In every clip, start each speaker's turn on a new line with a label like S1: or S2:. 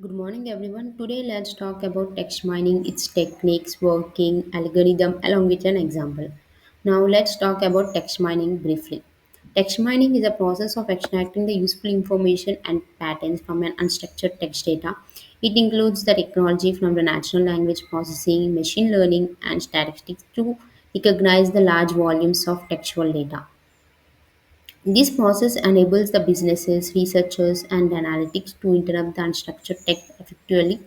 S1: Good morning, everyone. Today, let's talk about text mining, its techniques, working, algorithm, along with an example. Now, let's talk about text mining briefly. Text mining is a process of extracting the useful information and patterns from an unstructured text data. It includes the technology from the natural language processing, machine learning, and statistics to recognize the large volumes of textual data. This process enables the businesses, researchers, and analytics to interrupt the unstructured text effectively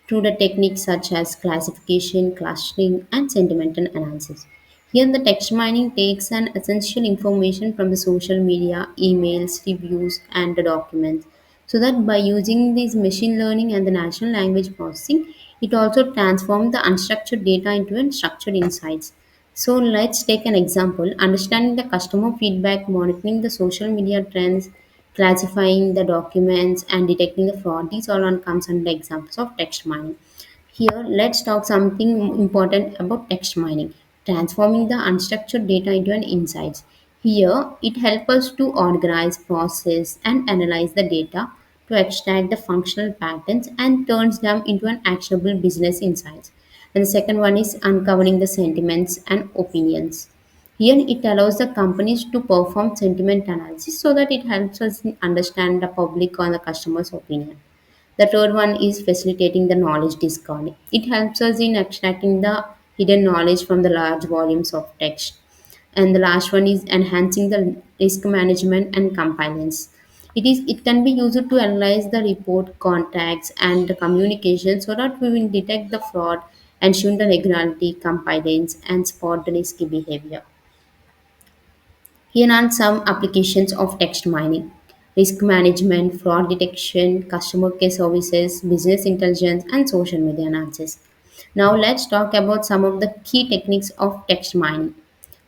S1: through the techniques such as classification, clustering, and sentimental analysis. Here, the text mining takes an essential information from the social media, emails, reviews, and the documents, so that by using this machine learning and the natural language processing, it also transforms the unstructured data into a structured insights. So let's take an example. Understanding the customer feedback, monitoring the social media trends, classifying the documents, and detecting the fraud. These all on comes under examples of text mining. Here, let's talk something important about text mining, transforming the unstructured data into an insights. Here, it helps us to organize, process, and analyze the data to extract the functional patterns and turns them into an actionable business insights. And the second one is uncovering the sentiments and opinions. Here, it allows the companies to perform sentiment analysis so that it helps us understand the public or the customer's opinion. The third one is facilitating the knowledge discovery. It helps us in extracting the hidden knowledge from the large volumes of text. And the last one is enhancing the risk management and compliance. It can be used to analyze the report contacts and the communication so that we will detect the fraud, ensure the regularity, compliance, and spot the risky behavior. Here are some applications of text mining: risk management, fraud detection, customer care services, business intelligence, and social media analysis. Now, let's talk about some of the key techniques of text mining.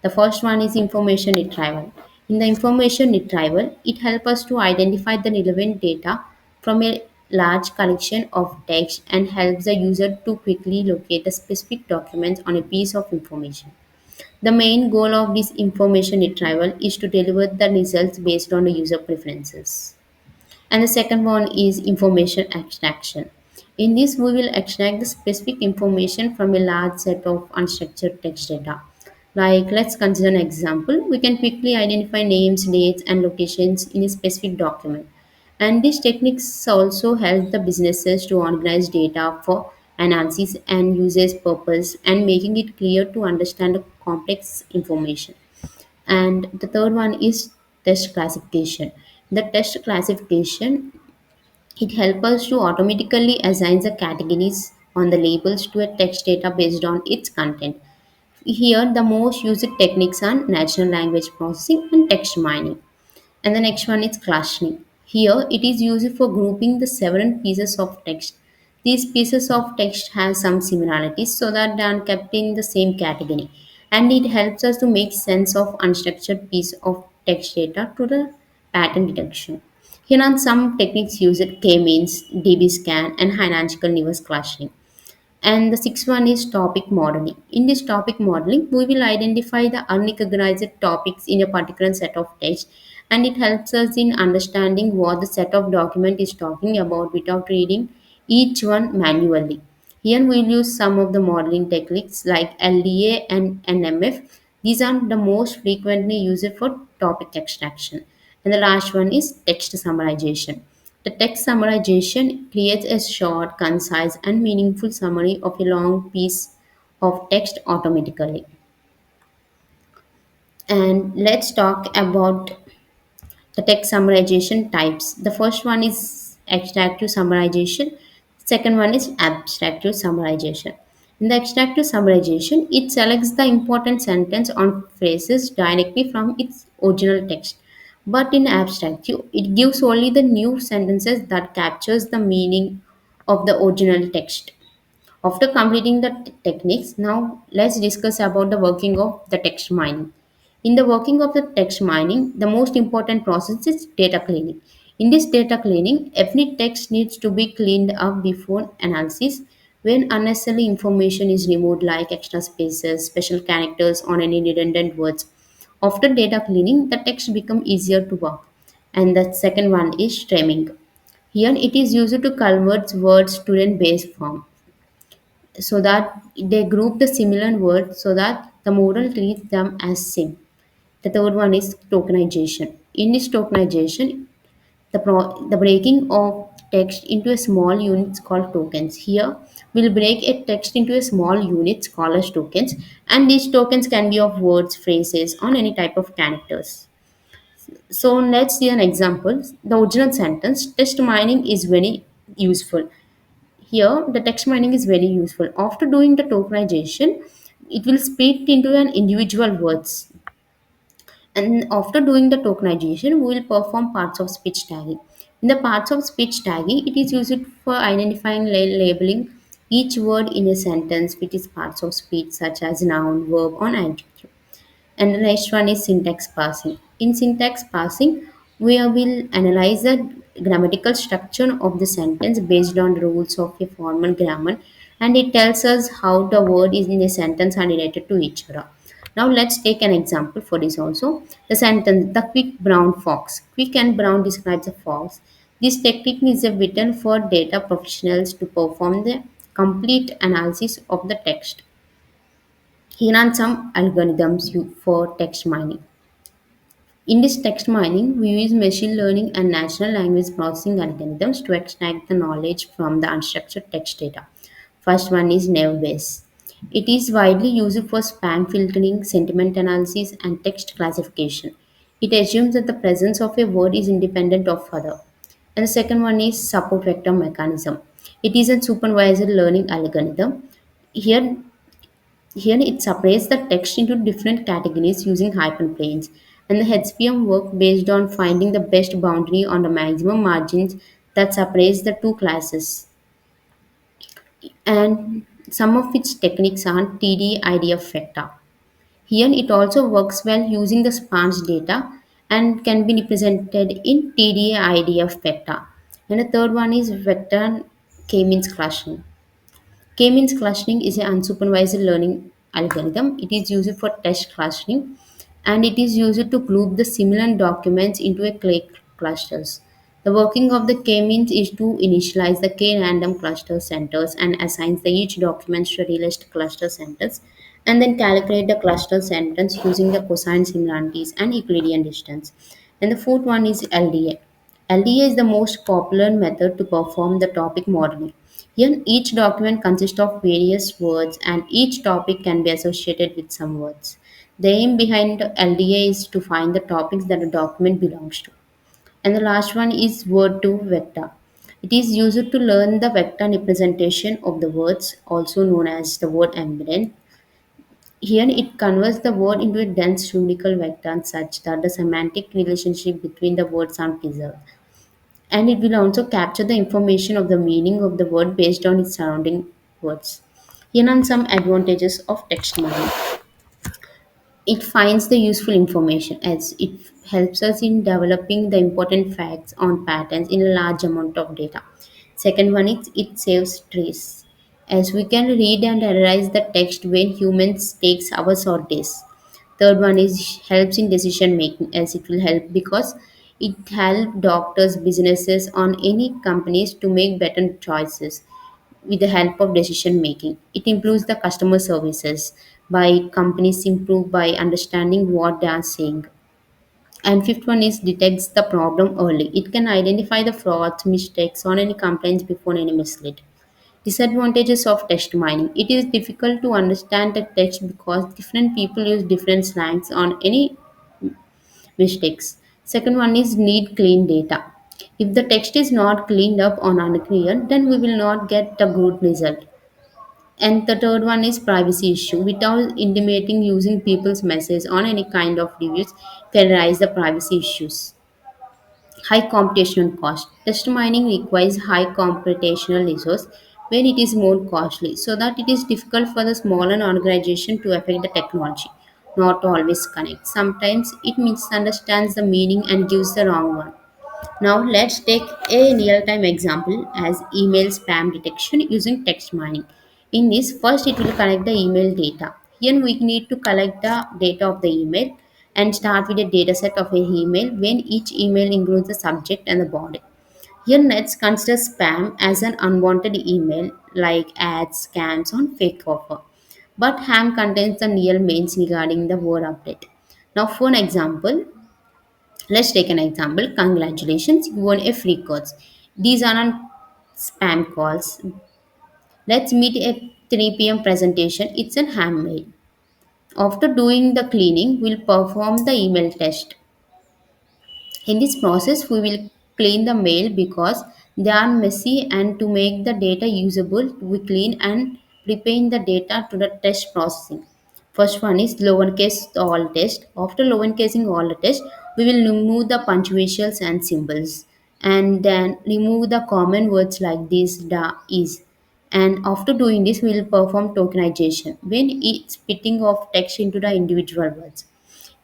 S1: The first one is information retrieval. In the information retrieval, it helps us to identify the relevant data from a large collection of text and helps the user to quickly locate the specific documents on a piece of information. The main goal of this information retrieval is to deliver the results based on the user preferences. And the second one is information extraction. In this, we will extract the specific information from a large set of unstructured text data. Like, let's consider an example. We can quickly identify names, dates, and locations in a specific document. And these techniques also help the businesses to organize data for analysis and users purpose and making it clear to understand the complex information. And the third one is test classification. The test classification, it helps us to automatically assign the categories on the labels to a text data based on its content. Here, the most used techniques are natural language processing and text mining. And the next one is clustering. Here, it is used for grouping the several pieces of text. These pieces of text have some similarities so that they are kept in the same category. And it helps us to make sense of unstructured piece of text data to the pattern detection. Here are some techniques used: K-means, DB-scan, and hierarchical reverse clustering. And the sixth one is topic modeling. In this topic modeling, we will identify the unrecognized topics in a particular set of text, and it helps us in understanding what the set of document is talking about without reading each one manually. Here we'll use some of the modeling techniques like LDA and NMF. These are the most frequently used for topic extraction. And the last one is text summarization. The text summarization creates a short, concise, and meaningful summary of a long piece of text automatically. And let's talk about the text summarization types. The first one is extractive summarization. Second one is abstractive summarization. In the extractive summarization, it selects the important sentence or phrases directly from its original text. But in abstractive, it gives only the new sentences that captures the meaning of the original text. After completing the techniques, now let's discuss about the working of the text mining. In the working of the text mining, the most important process is data cleaning. In this data cleaning, every text needs to be cleaned up before analysis. When unnecessary information is removed, like extra spaces, special characters, or any redundant words. After data cleaning, the text becomes easier to work. And the second one is trimming. Here it is used to convert words to a base form so that they group the similar words so that the model treats them as same. The third one is tokenization. In this tokenization, the breaking of text into a small units called tokens. Here, we'll break a text into a small units called as tokens, and these tokens can be of words, phrases, or any type of characters. So let's see an example. The original sentence, text mining is very useful. Here, the text mining is very useful. After doing the tokenization, it will split into an individual words. And after doing the tokenization, we will perform parts of speech tagging. In the parts of speech tagging, it is used for identifying labeling each word in a sentence with its parts of speech such as noun, verb, or adjective. And the next one is syntax parsing. In syntax parsing, we will analyze the grammatical structure of the sentence based on the rules of a formal grammar, and it tells us how the word is in a sentence are related to each other. Now let's take an example for this also. The sentence, the quick brown fox. Quick and brown describes a fox. This technique is written for data professionals to perform the complete analysis of the text. Here are some algorithms for text mining. In this text mining, we use machine learning and natural language processing algorithms to extract the knowledge from the unstructured text data. First one is Naive. It is widely used for spam filtering, sentiment analysis, and text classification. It assumes that the presence of a word is independent of other. And the second one is support vector mechanism. It is a supervised learning algorithm. Here here it separates the text into different categories using hyperplanes, and the HPM work based on finding the best boundary on the maximum margins that separates the two classes. And some of its techniques are TD-IDF vector. Here it also works well using the sparse data and can be represented in TD-IDF vector. And the third one is vector k-means clustering. K-means clustering is an unsupervised learning algorithm. It is used for text clustering, and it is used to group the similar documents into a K clusters. The working of the K-means is to initialize the K random cluster centers and assigns the each document to a list cluster centers, and then calculate the cluster centers using the cosine similarities and Euclidean distance. And the fourth one is LDA. LDA is the most popular method to perform the topic modeling. Here, each document consists of various words, and each topic can be associated with some words. The aim behind LDA is to find the topics that a document belongs to. And the last one is word to vector. It is used to learn the vector representation of the words, also known as the word embedding. Here, it converts the word into a dense numerical vector such that the semantic relationship between the words are preserved, and it will also capture the information of the meaning of the word based on its surrounding words. Here are some advantages of text mining. It finds the useful information as it helps us in developing the important facts on patterns in a large amount of data. Second one is it saves trace as we can read and analyze the text when humans takes hours or days. Third one is helps in decision making as it will help because it help doctors, businesses on any companies to make better choices with the help of decision making. It improves the customer services by companies improve by understanding what they are saying. And fifth one is detects the problem early. It can identify the frauds, mistakes, or any complaints before any mislead. Disadvantages of text mining. It is difficult to understand the text because different people use different slangs on any mistakes. Second one is need clean data. If the text is not cleaned up or unclear, then we will not get a good result. And the third one is privacy issue. Without intimating using people's message on any kind of reviews can raise the privacy issues. High computational cost. Text mining requires high computational resource when it is more costly, so that it is difficult for the smaller organization to affect the technology. Not always connect. Sometimes it misunderstands the meaning and gives the wrong one. Now let's take a real-time example as email spam detection using text mining. In this, first it will collect the email data. Here we need to collect the data of the email and start with a data set of an email when each email includes the subject and the body. Here, Nets consider spam as an unwanted email like ads, scams, or fake offer. But ham contains the real mains regarding the word update. Now, for an example, let's take an example. Congratulations, you won a free course. These are not spam calls. Let's meet at 3 p.m. presentation. It's an handmade. After doing the cleaning, we'll perform the email test. In this process, we will clean the mail because they are messy, and to make the data usable, we clean and prepare the data to the test processing. First one is lowercase all test. After lowercasing all the test, we will remove the punctuations and symbols, and then remove the common words like this, da, is. And after doing this, we will perform tokenization when it's splitting of text into the individual words.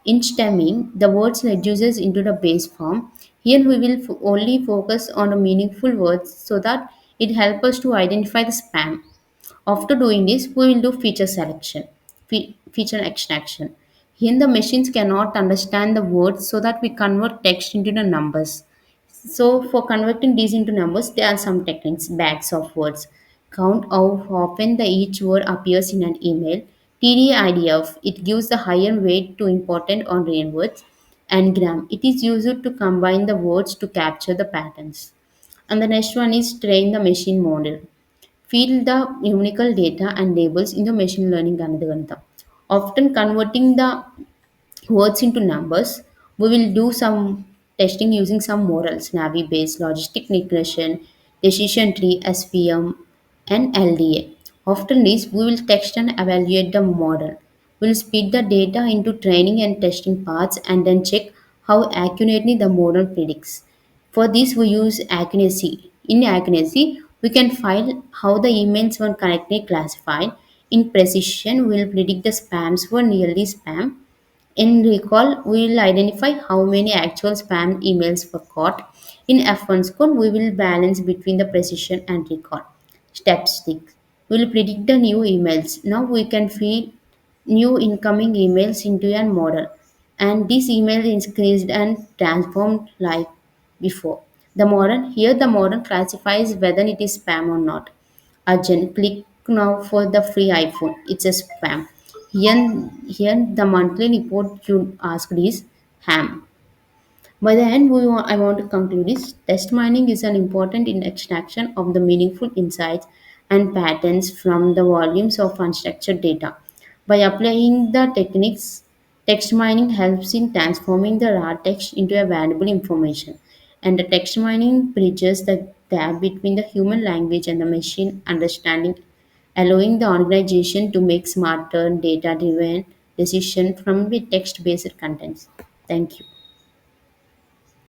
S1: In stemming, the words reduces into the base form. Here we will only focus on the meaningful words so that it helps us to identify the spam. After doing this, we will do feature selection, feature extraction. Here the machines cannot understand the words, so that we convert text into the numbers. So for converting these into numbers, there are some techniques, bags of words. Count how often the each word appears in an email. TD-IDF, it gives the higher weight to important or rare words. And gram, it is used to combine the words to capture the patterns. And the next one is train the machine model. Feed the numerical data and labels in the machine learning algorithm. Often converting the words into numbers, we will do some testing using some models, Navi based logistic regression, decision tree, SVM, and LDA. After this, we will test and evaluate the model. We'll split the data into training and testing parts and then check how accurately the model predicts. For this, we use accuracy. In accuracy, we can find how the emails were correctly classified. In precision, we will predict the spams were nearly spam. In recall, we will identify how many actual spam emails were caught. In F1 score, we will balance between the precision and recall. Step 6. We will predict the new emails. Now we can feed new incoming emails into a model. And this email is increased and transformed like before. The model classifies whether it is spam or not. Urgent, click now for the free iPhone. It's a spam. Here the monthly report you asked is ham. By the end, I want to conclude is test mining is an important in extraction of the meaningful insights and patterns from the volumes of unstructured data. By applying the techniques, text mining helps in transforming the raw text into a valuable information. And the text mining bridges the gap between the human language and the machine understanding, allowing the organization to make smarter, data driven decisions from the text based contents. Thank you.